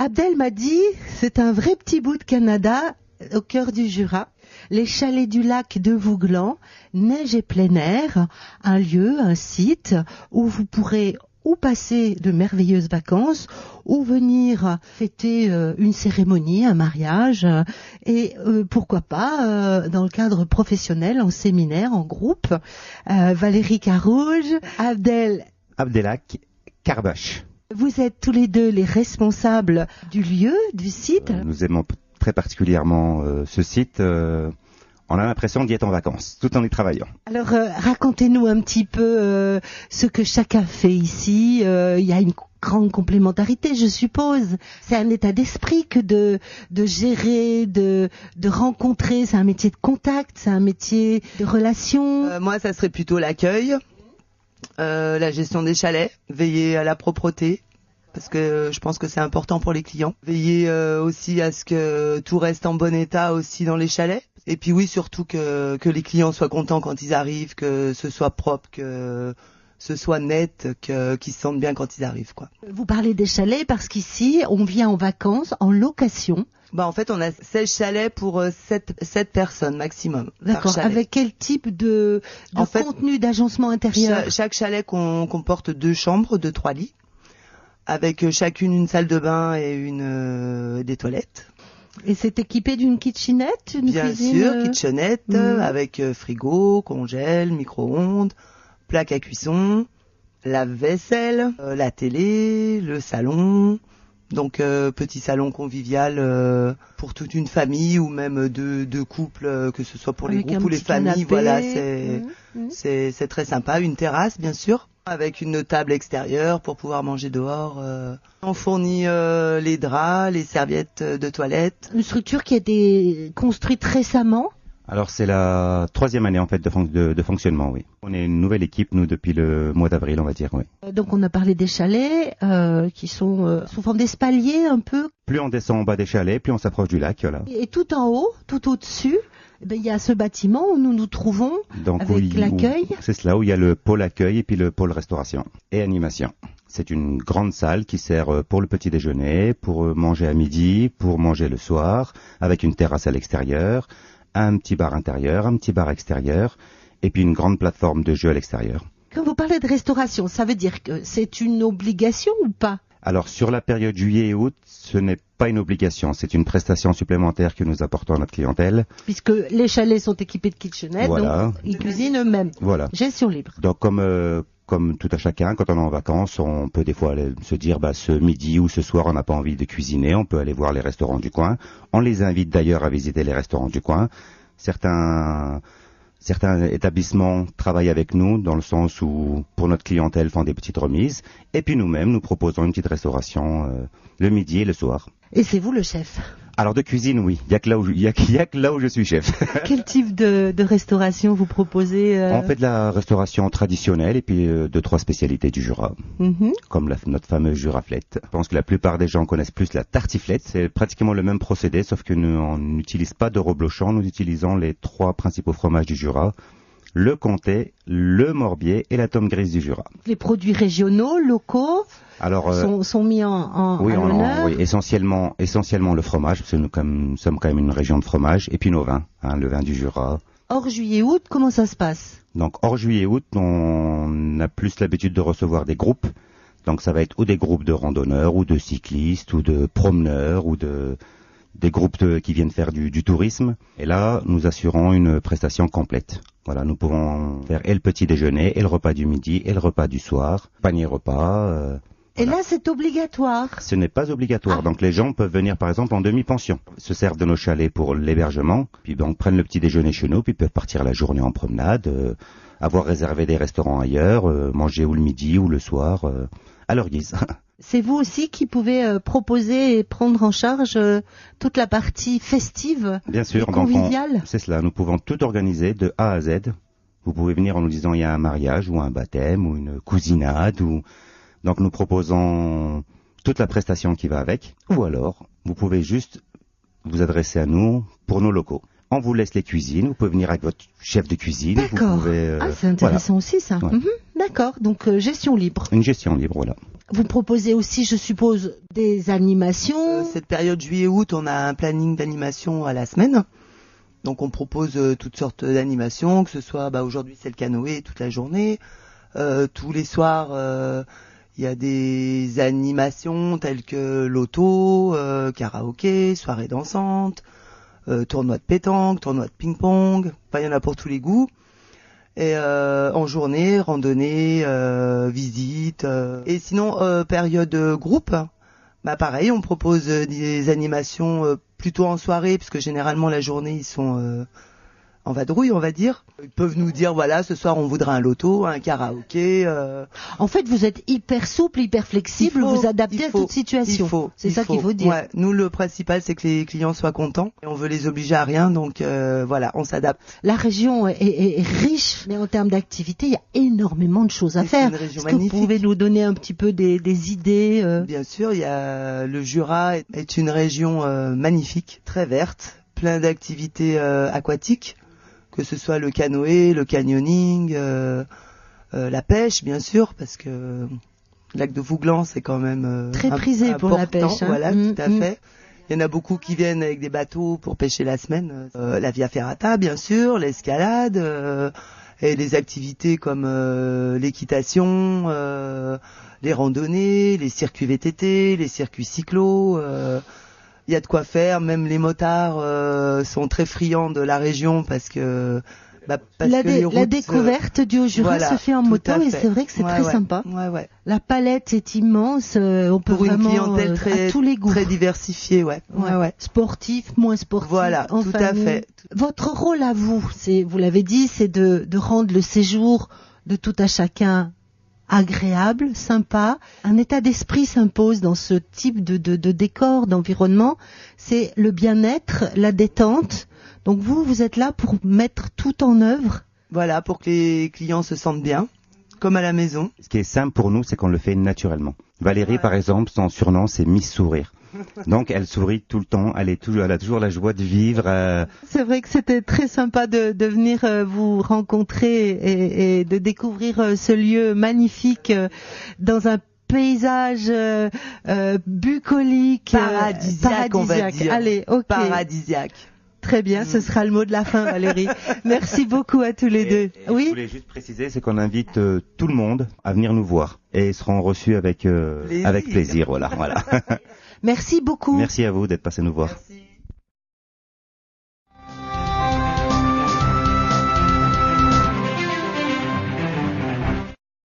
Abdel m'a dit, c'est un vrai petit bout de Canada au cœur du Jura. Les chalets du lac de Vouglan, neige et plein air, un lieu, un site où vous pourrez ou passer de merveilleuses vacances, ou venir fêter une cérémonie, un mariage, et pourquoi pas dans le cadre professionnel, en séminaire, en groupe. Valérie Carouge, Abdelak Karbache. Vous êtes tous les deux les responsables du lieu, du site. Nous aimons très particulièrement ce site. On a l'impression d'y être en vacances, tout en y travaillant. Alors, racontez-nous un petit peu ce que chacun fait ici. Il y a une grande complémentarité, je suppose. C'est un état d'esprit que de gérer, de rencontrer. C'est un métier de contact, c'est un métier de relation. Moi, ça serait plutôt l'accueil, la gestion des chalets, veiller à la propreté. Parce que je pense que c'est important pour les clients. Veiller aussi à ce que tout reste en bon état aussi dans les chalets. Et puis oui, surtout que les clients soient contents quand ils arrivent, que ce soit propre, que ce soit net, qu'ils se sentent bien quand ils arrivent, quoi. Vous parlez des chalets parce qu'ici, on vient en vacances, en location. En fait, on a 16 chalets pour 7 personnes maximum. D'accord. Avec quel type de contenu d'agencement intérieur? Chaque chalet comporte 2 chambres de 3 lits, avec chacune une salle de bain et des toilettes. Et c'est équipé d'une kitchenette, une Bien cuisine sûr, kitchenette, avec frigo, congèle, micro-ondes, plaque à cuisson, lave-vaisselle, la télé, le salon. Donc petit salon convivial pour toute une famille ou même deux couples, que ce soit pour les groupes ou les familles. Voilà, c'est très sympa. Une terrasse, bien sûr, avec une table extérieure pour pouvoir manger dehors. On fournit les draps, les serviettes de toilette. Une structure qui a été construite récemment. Alors c'est la 3e année en fait de fonctionnement, oui. On est une nouvelle équipe, nous, depuis le mois d'avril, on va dire, oui. Donc on a parlé des chalets qui sont sous forme d'espalier un peu. Plus on descend en bas des chalets, plus on s'approche du lac, voilà. Et tout en haut, tout au-dessus, il y a ce bâtiment où nous nous trouvons. Donc, avec l'accueil. C'est cela, où il y a le pôle accueil et puis le pôle restauration et animation. C'est une grande salle qui sert pour le petit déjeuner, pour manger à midi, pour manger le soir, avec une terrasse à l'extérieur, un petit bar intérieur, un petit bar extérieur, et puis une grande plateforme de jeu à l'extérieur. Quand vous parlez de restauration, ça veut dire que c'est une obligation ou pas? Alors sur la période juillet et août, ce n'est pas une obligation, c'est une prestation supplémentaire que nous apportons à notre clientèle. Puisque les chalets sont équipés de kitchenette, voilà. Donc ils cuisinent eux-mêmes. Voilà. Gestion libre. Donc comme tout à chacun, quand on est en vacances, on peut des fois aller se dire ce midi ou ce soir on n'a pas envie de cuisiner, on peut aller voir les restaurants du coin. On les invite d'ailleurs à visiter les restaurants du coin. Certains établissements travaillent avec nous dans le sens où pour notre clientèle font des petites remises. Et puis nous-mêmes, nous proposons une petite restauration le midi et le soir. Et c'est vous le chef? Alors de cuisine, oui. Il y a que là où je suis chef. Quel type de restauration vous proposez On fait de la restauration traditionnelle et puis 2-3 spécialités du Jura, comme notre fameuse Juraflette. Je pense que la plupart des gens connaissent plus la tartiflette. C'est pratiquement le même procédé, sauf que nous on n'utilise pas de reblochon. Nous utilisons les 3 principaux fromages du Jura. Le comté, le morbier et la tome grise du Jura. Les produits régionaux, locaux sont mis en honneur. Oui, essentiellement le fromage, parce que nous sommes quand même une région de fromage, et puis nos vins, le vin du Jura. Hors juillet-août, comment ça se passe? Donc hors juillet-août, on a plus l'habitude de recevoir des groupes. Donc ça va être ou des groupes de randonneurs, ou de cyclistes, ou de promeneurs, ou des groupes qui viennent faire du tourisme. Et là, nous assurons une prestation complète. Voilà, nous pouvons faire et le petit déjeuner, et le repas du midi, et le repas du soir, panier repas. Et là, c'est obligatoire? Ce n'est pas obligatoire. Donc les gens peuvent venir par exemple en demi-pension, se servent de nos chalets pour l'hébergement, puis donc prennent le petit déjeuner chez nous, puis peuvent partir la journée en promenade, avoir réservé des restaurants ailleurs, manger ou le midi ou le soir, à leur guise. C'est vous aussi qui pouvez proposer et prendre en charge toute la partie festive, bien sûr, et conviviale. C'est cela, nous pouvons tout organiser de A à Z. Vous pouvez venir en nous disant il y a un mariage ou un baptême ou une cousinade. Donc nous proposons toute la prestation qui va avec. Ou alors, vous pouvez juste vous adresser à nous pour nos locaux. On vous laisse les cuisines, vous pouvez venir avec votre chef de cuisine. D'accord. Vous pouvez, c'est intéressant aussi ça. Ouais. D'accord, donc gestion libre. Une gestion libre, voilà. Vous proposez aussi, je suppose, des animations. Cette période juillet-août, on a un planning d'animation à la semaine. Donc on propose toutes sortes d'animations, que ce soit aujourd'hui c'est le canoë toute la journée. Tous les soirs, il y a des animations telles que l'auto, karaoké, soirée dansante, tournoi de pétanque, tournoi de ping-pong. Enfin, il y en a pour tous les goûts. Et en journée, randonnée, visite. Et sinon, période groupe, pareil, on propose des animations plutôt en soirée, parce que généralement la journée ils sont en vadrouille, on va dire. Ils peuvent nous dire, voilà, ce soir on voudrait un loto, un karaoké. En fait, vous êtes hyper souple, hyper flexible, vous adaptez à toute situation. C'est ça qu'il faut dire. Ouais, nous, le principal, c'est que les clients soient contents. Et on veut les obliger à rien, donc voilà, on s'adapte. La région est riche, mais en termes d'activité, il y a énormément de choses à faire. C'est une région Est-ce que vous pouvez nous donner un petit peu des idées Bien sûr, il y a le Jura est une région magnifique, très verte, plein d'activités aquatiques. Que ce soit le canoë, le canyoning, la pêche, bien sûr, parce que le lac de Vouglan, c'est quand même très prisé pour la pêche. Hein. Voilà, tout à fait. Il y en a beaucoup qui viennent avec des bateaux pour pêcher la semaine. La via ferrata, bien sûr, l'escalade, et les activités comme l'équitation, les randonnées, les circuits VTT, les circuits cyclo. Il y a de quoi faire, même les motards sont très friands de la région parce que les routes, la découverte du Haut-Jura se fait en moto et c'est vrai que c'est très sympa. Ouais. La palette est immense, on peut pour vraiment une clientèle à tous les goûts. Très diversifiée, ouais. Sportif, moins sportif. Voilà, en tout famille. à fait. Votre rôle à vous, vous l'avez dit, c'est de rendre le séjour de tout à chacun agréable, sympa. Un état d'esprit s'impose dans ce type de décor, d'environnement. C'est le bien-être, la détente. Donc vous êtes là pour mettre tout en œuvre. Voilà, pour que les clients se sentent bien, comme à la maison. Ce qui est simple pour nous, c'est qu'on le fait naturellement. Valérie, par exemple, son surnom, c'est Miss Sourire. Donc elle sourit tout le temps, elle a toujours la joie de vivre. C'est vrai que c'était très sympa de venir vous rencontrer et de découvrir ce lieu magnifique dans un paysage bucolique, paradisiaque, on va dire. Allez, ok. Paradisiaque. Très bien, ce sera le mot de la fin, Valérie. Merci beaucoup à tous les deux. Oui. Je voulais juste préciser, c'est qu'on invite tout le monde à venir nous voir et ils seront reçus avec plaisir. Voilà. Merci beaucoup. Merci à vous d'être passé nous voir. Merci.